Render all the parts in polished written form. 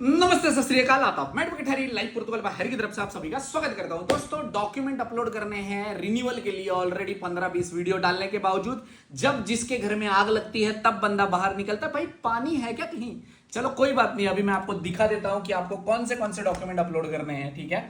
नमस्ते सत श्री अकाल। आप मैं ठहरी लाइव पुर्तगाल बाहर की तरफ से आप सभी का स्वागत करता हूं। दोस्तों डॉक्यूमेंट अपलोड करने हैं रिन्यूअल के लिए ऑलरेडी 15-20 वीडियो डालने के बावजूद जब जिसके घर में आग लगती है तब बंदा बाहर निकलता है, भाई पानी है क्या कहीं। चलो कोई बात नहीं, अभी मैं आपको दिखा देता हूं कि आपको कौन से डॉक्यूमेंट अपलोड करने हैं। ठीक है,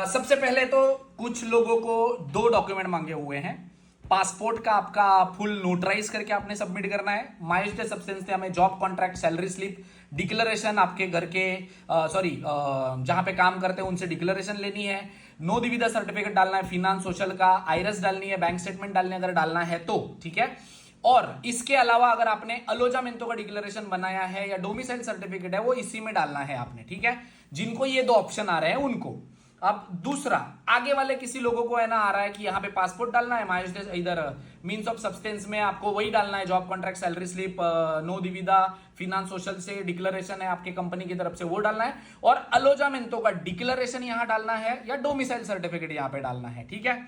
सबसे पहले तो कुछ लोगों को 2 डॉक्यूमेंट मांगे हुए हैं। पासपोर्ट का आपका फुल नोटराइज करके आपने सबमिट करना है। माइल्ड सब्सटेंस से हमें job contract, salary slip, declaration आपके घर के जहां पे काम करते हैं उनसे डिक्लेरेशन लेनी है। नो दिविदा सर्टिफिकेट डालना है, फिनांस सोशल का, आईरस डालनी है, बैंक स्टेटमेंट डालनी है अगर डालना है तो। ठीक है, और इसके अलावा अगर आपने अलोजामेंतो का डिक्लेरेशन बनाया है या डोमिसाइल सर्टिफिकेट है वो इसी में डालना है आपने। ठीक है, जिनको ये 2 ऑप्शन आ रहे हैं उनको। अब दूसरा, आगे वाले किसी लोगों को है ना आ रहा है कि यहाँ पे पासपोर्ट डालना है, इधर मीन्स ऑफ सब्सटेंस में आपको वही डालना है, जॉब कॉन्ट्रैक्ट, सैलरी स्लिप, नो दिविदा, फिनांस सोशल से डिक्लेरेशन है आपके कंपनी की तरफ से वो डालना है, और अलोजामेंतो का डिक्लेरेशन यहाँ डालना है या डोमिसाइल सर्टिफिकेट यहाँ पे डालना है। ठीक है,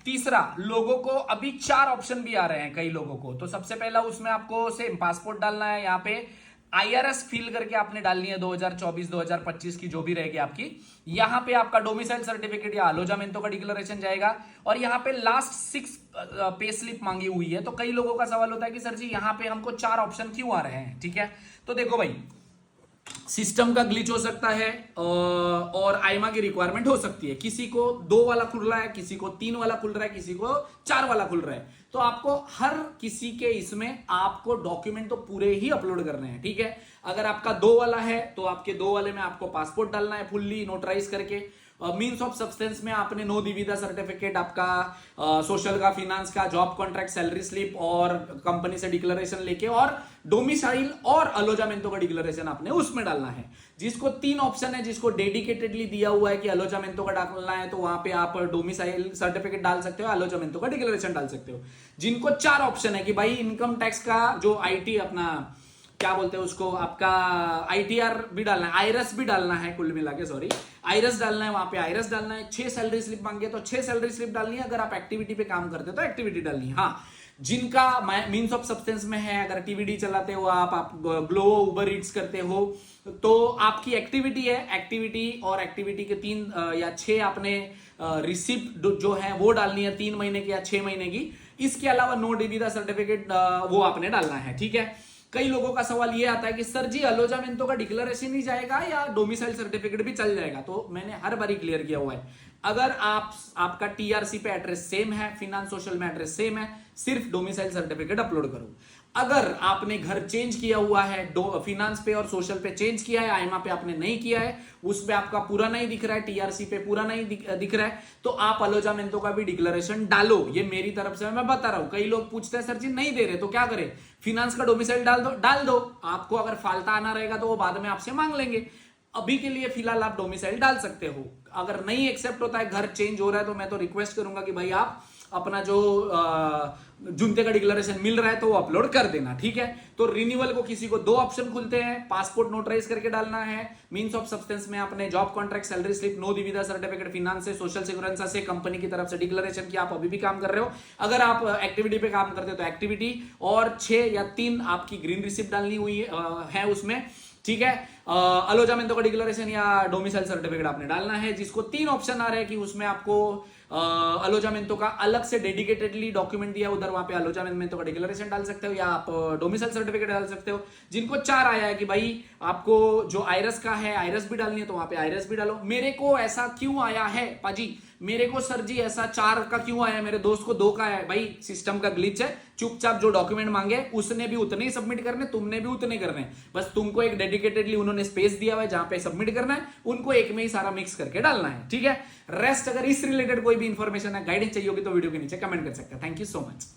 तीसरा, लोगों को अभी 4 ऑप्शन भी आ रहे हैं कई लोगों को। तो सबसे पहला उसमें आपको सेम पासपोर्ट डालना है, यहाँ पे आईआरएस फिल करके आपने डालनी है 2024-2025 की जो भी रहेगी आपकी। यहां पे आपका डोमिसाइल सर्टिफिकेट या अलोजामेंतो का डिक्लेरेशन जाएगा, और यहां पे लास्ट 6 पे स्लिप मांगी हुई है। तो कई लोगों का सवाल होता है कि सर जी यहां पे हमको 4 ऑप्शन क्यों आ रहे हैं। ठीक है, तो देखो भाई, सिस्टम का ग्लिच हो सकता है और आईमा की रिक्वायरमेंट हो सकती है। किसी को 2 वाला खुल रहा है, किसी को 3 वाला खुल रहा है, किसी को 4 वाला खुल रहा है। तो आपको हर किसी के इसमें आपको डॉक्यूमेंट तो पूरे ही अपलोड करने हैं। ठीक है, अगर आपका 2 वाला है तो आपके 2 वाले में आपको पासपोर्ट डालना है फुल्ली नोटराइज करके। मीन्स ऑफ सब्सटेंस में आपने नो दिविदा सर्टिफिकेट, आपका सोशल का, फिनांस का, जॉब कॉन्ट्रैक्ट, सैलरी स्लिप और कंपनी से डिक्लेरेशन लेके, और डोमिसाइल और अलोजामेंतो का डिक्लेरेशन आपने उसमें डालना है। जिसको 3 ऑप्शन है, जिसको डेडिकेटेडली दिया हुआ है कि अलोजामेंतो का डालना है, तो वहां पे आप डोमिसाइल सर्टिफिकेट डाल सकते हो, अलोजामेंतो का डिक्लेरेशन डाल सकते हो। जिनको 4 ऑप्शन है कि भाई इनकम टैक्स का जो आईटी अपना क्या बोलते हैं उसको, आपका आईटीआर भी डालना है, आईरस भी डालना है, कुल मिला के सॉरी आईरस डालना है, वहां पे आईरस डालना है। 6 सैलरी स्लिप मांगे तो 6 सैलरी स्लिप डालनी है। अगर आप एक्टिविटी पे काम करते हो तो एक्टिविटी डालनी है। हाँ, जिनका मीन्स ऑफ सब्सटेंस में है, अगर टीवीडी चलाते हो आप ग्लो उबर ईट्स करते हो तो आपकी एक्टिविटी है, एक्टिविटी और एक्टिविटी के 3 या 6 आपने रिसिप्ट जो है वो डालनी है 3 महीने की या 6 महीने की। इसके अलावा नो डिविदा सर्टिफिकेट वो आपने डालना है। ठीक है, कई लोगों का सवाल ये आता है कि सर जी अलोजामेंतो का डिक्लेरेशन ही जाएगा या डोमिसाइल सर्टिफिकेट भी चल जाएगा। तो मैंने हर बारी क्लियर किया हुआ है, अगर आपका टीआरसी पे एड्रेस सेम है, फिनांस सोशल में एड्रेस सेम है, सिर्फ डोमिसाइल सर्टिफिकेट अपलोड करो। अगर आपने घर चेंज किया हुआ है, फिनांस पे और सोशल पे चेंज किया है, आईमा पे आपने नहीं किया है, उस पे आपका पूरा नहीं दिख रहा है, टीआरसी पे पूरा नहीं दिख रहा है, तो आप अलोजामेंतो का भी डिक्लेरेशन डालो। ये मेरी तरफ से मैं बता रहा हूं। कई लोग पूछते हैं सर जी नहीं दे रहे तो क्या करें, फिनांस का डोमिसाइल डाल दो। आपको अगर फालता आना रहेगा तो वो बाद में आपसे मांग लेंगे। अभी के लिए फिलहाल आप डोमिसाइल डाल सकते हो। अगर नहीं एक्सेप्ट होता है, घर चेंज हो रहा है, तो मैं तो रिक्वेस्ट करूंगा कि भाई आप अपना जो जुनते का डिक्लेरेशन मिल रहा है तो वो अपलोड कर देना। ठीक है, तो रिन्यूअल को किसी को 2 ऑप्शन खुलते हैं, पासपोर्ट नोटराइज करके डालना है, मींस ऑफ सब्सटेंस में आपने जॉब कॉन्ट्रैक्ट, सैलरी स्लिप, नो दिविदा सर्टिफिकेट, फिनांस से, सोशल सिक्योरेंस से, कंपनी की तरफ से डिक्लेरेशन कि आप अभी भी काम कर रहे हो। अगर आप एक्टिविटी पे काम करते हो तो एक्टिविटी, और 6 या 3 आपकी ग्रीन रिसिप्ट डालनी हुई है उसमें। ठीक है, अलोजामेंतो का डिक्लेरेशन या डोमिसाइल सर्टिफिकेट आपने डालना है। जिसको 3 ऑप्शन आ रहे हैं कि उसमें आपको अलोजामेंतो का अलग से डेडिकेटेडली डॉक्यूमेंट दिया, उधर वहां पे अलोजामेंतो का डिक्लेरेशन डाल सकते हो या आप डोमिसाइल सर्टिफिकेट डाल सकते हो। जिनको 4 आया है कि भाई आपको जो आईरस का है, आईरस भी डालनी है, तो वहां पे आईरस भी डालो। मेरे को ऐसा क्यों आया है पाजी, मेरे को सर जी ऐसा 4 का क्यों आया है, मेरे दोस्त को 2 का है। भाई सिस्टम का ग्लिच है, चुपचाप जो डॉक्यूमेंट मांगे उसने भी उतने ही सबमिट करने, तुमने भी उतने करने। बस तुमको एक डेडिकेटेडली उन्होंने स्पेस दिया हुआ है जहां पे सबमिट करना है, उनको एक में ही सारा मिक्स करके डालना है। ठीक है, रेस्ट अगर इस रिलेटेड कोई भी इंफॉर्मेशन है, गाइडेंस चाहिए होगी तो वीडियो के नीचे कमेंट कर सकते हैं। Thank you so much.